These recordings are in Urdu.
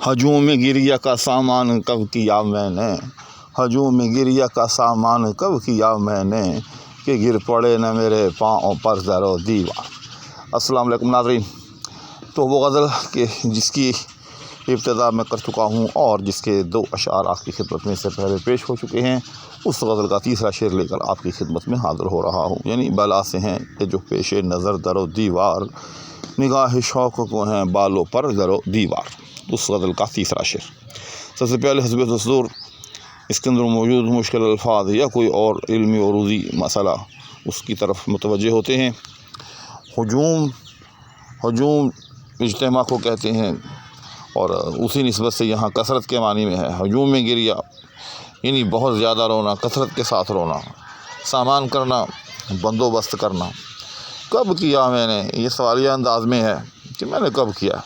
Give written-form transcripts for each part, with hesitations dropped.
ہجوم گریہ کا سامان کب کیا میں نے، ہجوم گریہ کا سامان کب کیا میں نے، کہ گر پڑے نہ میرے پاؤں پر در و دیوار۔ السلام علیکم ناظرین، تو وہ غزل کہ جس کی ابتدا میں کر چکا ہوں اور جس کے 2 اشعار آپ کی خدمت میں سے پہلے پیش ہو چکے ہیں، اس غزل کا تیسرا شعر لے کر آپ کی خدمت میں حاضر ہو رہا ہوں۔ یعنی بلا سے ہیں کہ جو پیش نظر در و دیوار، نگاہ شوق کو ہیں بالوں پر در و دیوار، اس غزل کا تیسرا شعر۔ سب سے پہلے حسب تصور اس کے اندر موجود مشکل الفاظ یا کوئی اور علمی عروضی مسئلہ اس کی طرف متوجہ ہوتے ہیں۔ ہجوم اجتماع کو کہتے ہیں، اور اسی نسبت سے یہاں کثرت کے معنی میں ہے۔ ہجوم میں گریہ یعنی بہت زیادہ رونا، کثرت کے ساتھ رونا، سامان کرنا، بندوبست کرنا۔ کب کیا میں نے، یہ سوالیہ انداز میں ہے کہ میں نے کب کیا،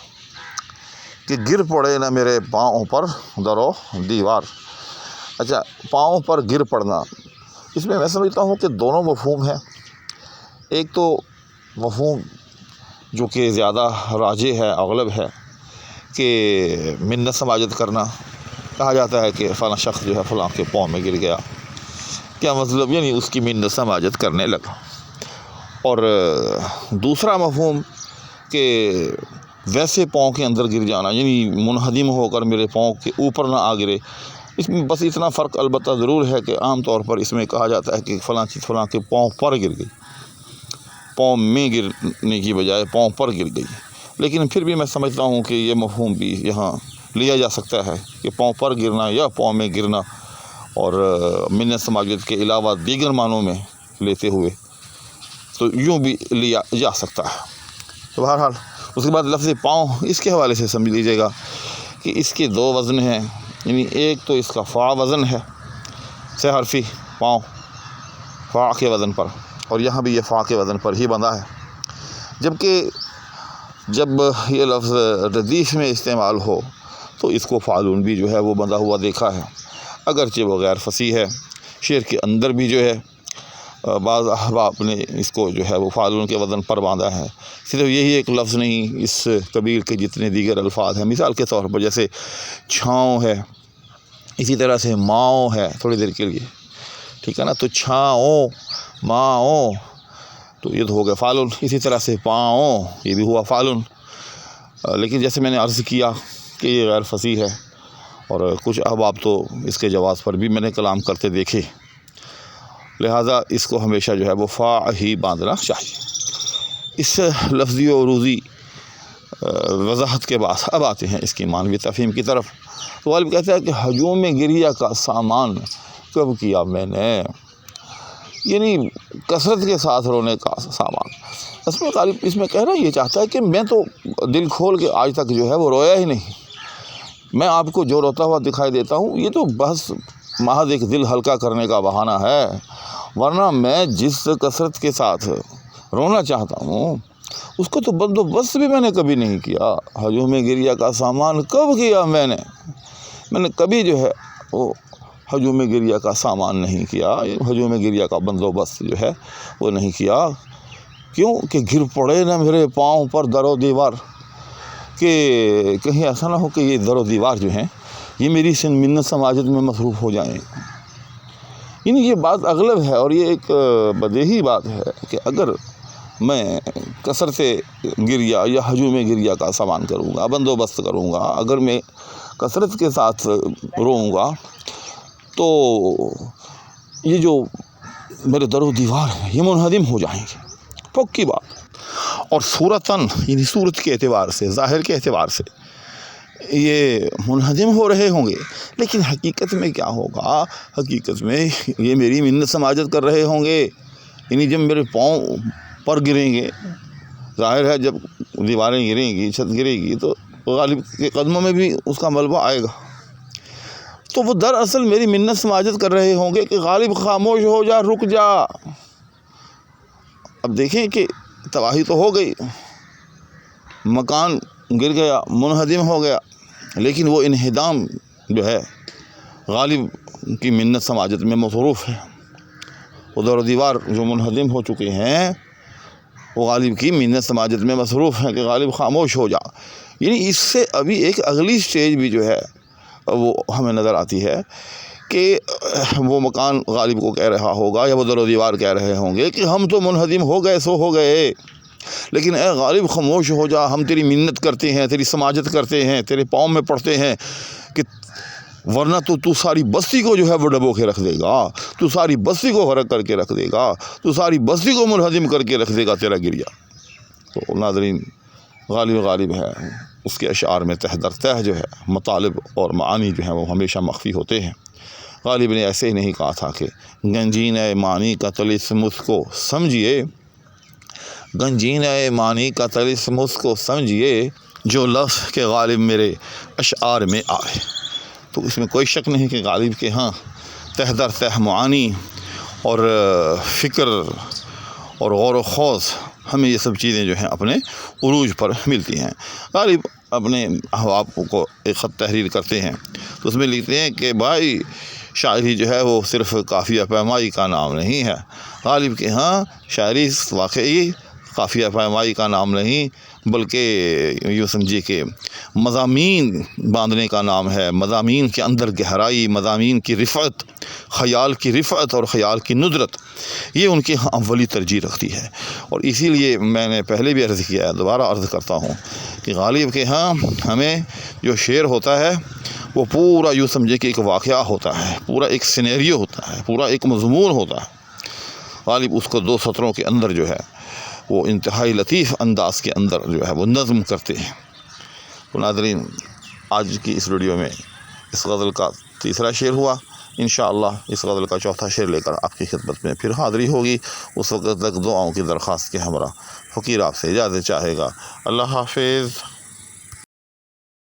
کہ گر پڑے نہ میرے پاؤں پر در و دیوار۔ اچھا، پاؤں پر گر پڑنا، اس میں سمجھتا ہوں کہ دونوں مفہوم ہیں۔ ایک تو مفہوم جو کہ زیادہ راجح ہے، اغلب ہے، کہ منت سماجت کرنا۔ کہا جاتا ہے کہ فلاں شخص جو ہے فلاں کے پاؤں میں گر گیا، کیا مطلب، یعنی اس کی منت سماجت کرنے لگا۔ اور دوسرا مفہوم کہ ویسے پاؤں کے اندر گر جانا، یعنی منہدم ہو کر میرے پاؤں کے اوپر نہ آ گرے۔ اس میں بس اتنا فرق البتہ ضرور ہے کہ عام طور پر اس میں کہا جاتا ہے کہ فلاں چیز فلاں کے پاؤں پر گر گئی، پاؤں میں گرنے کی بجائے پاؤں پر گر گئی۔ لیکن پھر بھی میں سمجھتا ہوں کہ یہ مفہوم بھی یہاں لیا جا سکتا ہے کہ پاؤں پر گرنا یا پاؤں میں گرنا، اور منت سماجت کے علاوہ دیگر معنوں میں لیتے ہوئے تو یوں بھی لیا جا سکتا ہے۔ تو بہرحال اس کے بعد لفظ پاؤں اس کے حوالے سے سمجھ لیجیے گا کہ اس کے 2 وزن ہیں۔ یعنی ایک تو اس کا فا وزن ہے، 6 حرفی پاؤں، فا کے وزن پر، اور یہاں بھی یہ فا کے وزن پر ہی بندھا ہے۔ جبکہ جب یہ لفظ ردیف میں استعمال ہو تو اس کو فعلون بھی جو ہے وہ بندھا ہوا دیکھا ہے، اگرچہ وہ غیر فصیح ہے۔ شعر کے اندر بھی جو ہے بعض احباب نے اس کو جو ہے وہ فعلون کے وزن پر باندھا ہے۔ صرف یہی ایک لفظ نہیں، اس قبیل کے جتنے دیگر الفاظ ہیں، مثال کے طور پر جیسے چھاؤں ہے، اسی طرح سے ماؤں ہے تھوڑی دیر کے لیے، ٹھیک ہے نا، تو چھاؤں، ماؤں، تو یہ تو ہو گیا فعلون۔ اسی طرح سے پاؤں، یہ بھی ہوا فعلون۔ لیکن جیسے میں نے عرض کیا کہ یہ غیر فصیح ہے، اور کچھ احباب تو اس کے جواز پر بھی میں نے کلام کرتے دیکھے، لہٰذا اس کو ہمیشہ جو ہے وہ فا ہی باندھنا چاہیے۔ اس لفظی و عروضی وضاحت کے بعد اب آتے ہیں اس کی معنوی تفہیم کی طرف۔ تو غالب کہتا ہے کہ ہجوم گریہ کا سامان کب کیا میں نے، یعنی کثرت کے ساتھ رونے کا سامان۔ اس میں غالب اس میں کہنا یہ چاہتا ہے کہ میں تو دل کھول کے آج تک جو ہے وہ رویا ہی نہیں، میں آپ کو جو روتا ہوا دکھائی دیتا ہوں یہ تو بس محض ایک دل ہلکا کرنے کا بہانہ ہے، ورنہ میں جس کثرت کے ساتھ رونا چاہتا ہوں اس کو تو بندوبست بھی میں نے کبھی نہیں کیا۔ ہجوم گریہ کا سامان کب کیا میں نے کبھی جو ہے وہ ہجوم گریہ کا سامان نہیں کیا، ہجوم گریہ کا بندوبست جو ہے وہ نہیں کیا۔ کیوں کہ گر پڑے نہ میرے پاؤں پر در و دیوار، کہ کہیں ایسا نہ ہو کہ یہ در و دیوار جو ہیں یہ میری منت سماجت میں مصروف ہو جائیں۔ یعنی یہ بات اغلب ہے، اور یہ ایک بدیہی بات ہے کہ اگر میں کثرت گریہ یا ہجوم گریہ کا سامان کروں گا، بندوبست کروں گا، اگر میں کثرت کے ساتھ روؤں گا تو یہ جو میرے در و دیوار ہیں یہ منہدم ہو جائیں گے، پکی بات۔ اور صورتاً یعنی صورت کے اعتبار سے، ظاہر کے اعتبار سے یہ منہدم ہو رہے ہوں گے، لیکن حقیقت میں کیا ہوگا، حقیقت میں یہ میری منت سماجت کر رہے ہوں گے۔ یعنی جب میرے پاؤں پر گریں گے، ظاہر ہے جب دیواریں گریں گی، چھت گرے گی تو غالب کے قدموں میں بھی اس کا ملبہ آئے گا، تو وہ دراصل میری منت سماجت کر رہے ہوں گے کہ غالب خاموش ہو جا، رک جا۔ اب دیکھیں کہ تباہی تو ہو گئی، مکان گر گیا، منہدم ہو گیا، لیکن وہ انہدام جو ہے غالب کی منت سماجت میں مصروف ہے۔ وہ در و دیوار جو منہدم ہو چکے ہیں وہ غالب کی منت سماجت میں مصروف ہیں کہ غالب خاموش ہو جا. یعنی اس سے ابھی ایک اگلی سٹیج بھی جو ہے وہ ہمیں نظر آتی ہے کہ وہ مکان غالب کو کہہ رہا ہوگا یا وہ در و دیوار کہہ رہے ہوں گے کہ ہم تو منہدم ہو گئے سو ہو گئے، لیکن اے غالب خاموش ہو جا، ہم تیری منت کرتے ہیں، تیری سماجت کرتے ہیں، تیرے پاؤں میں پڑتے ہیں کہ ورنہ تو ساری بستی کو جو ہے وہ ڈبو کے رکھ دے گا، تو ساری بستی کو غرق کر کے رکھ دے گا، تو ساری بستی کو منہدم کر کے رکھ دے گا تیرا گریا. تو ناظرین، غالب ہے، اس کے اشعار میں تہ در تہ جو ہے مطالب اور معانی جو ہیں وہ ہمیشہ مخفی ہوتے ہیں. غالب نے ایسے ہی نہیں کہا تھا کہ گنجین معنی کا طلسم اس کو سمجھیے، گنجین معنی کا طلسم اس کو سمجھیے، جو لفظ کے غالب میرے اشعار میں آئے. تو اس میں کوئی شک نہیں کہ غالب کے ہاں تہ در تہ معانی اور فکر اور غور و خوض، ہمیں یہ سب چیزیں جو ہیں اپنے عروج پر ملتی ہیں. غالب اپنے احباب کو ایک خط تحریر کرتے ہیں تو اس میں لکھتے ہیں کہ بھائی شاعری جو ہے وہ صرف قافیہ پیمائی کا نام نہیں ہے. غالب کے ہاں شاعری واقعی قافیہ پیمائی کا نام نہیں، بلکہ یوں سمجھیے کہ مضامین باندھنے کا نام ہے، مضامین کے اندر گہرائی، مضامین کی رفعت، خیال کی رفعت اور خیال کی ندرت، یہ ان کے ہاں اولی ترجیح رکھتی ہے. اور اسی لیے میں نے پہلے بھی عرض کیا ہے، دوبارہ عرض کرتا ہوں کہ غالب کے ہاں ہمیں جو شعر ہوتا ہے وہ پورا یوں سمجھے کہ ایک واقعہ ہوتا ہے، پورا ایک سینیریو ہوتا ہے، پورا ایک مضمون ہوتا ہے. غالب اس کو 2 سطروں کے اندر جو ہے وہ انتہائی لطیف انداز کے اندر جو ہے وہ نظم کرتے ہیں. تو ناظرین، آج کی اس ویڈیو میں اس غزل کا تیسرا شعر ہوا. انشاءاللہ اس غزل کا چوتھا شعر لے کر آپ کی خدمت میں پھر حاضری ہوگی. اس وقت تک دعاؤں کی درخواست کے ہمراہ فقیر آپ سے اجازت چاہے گا. اللہ حافظ.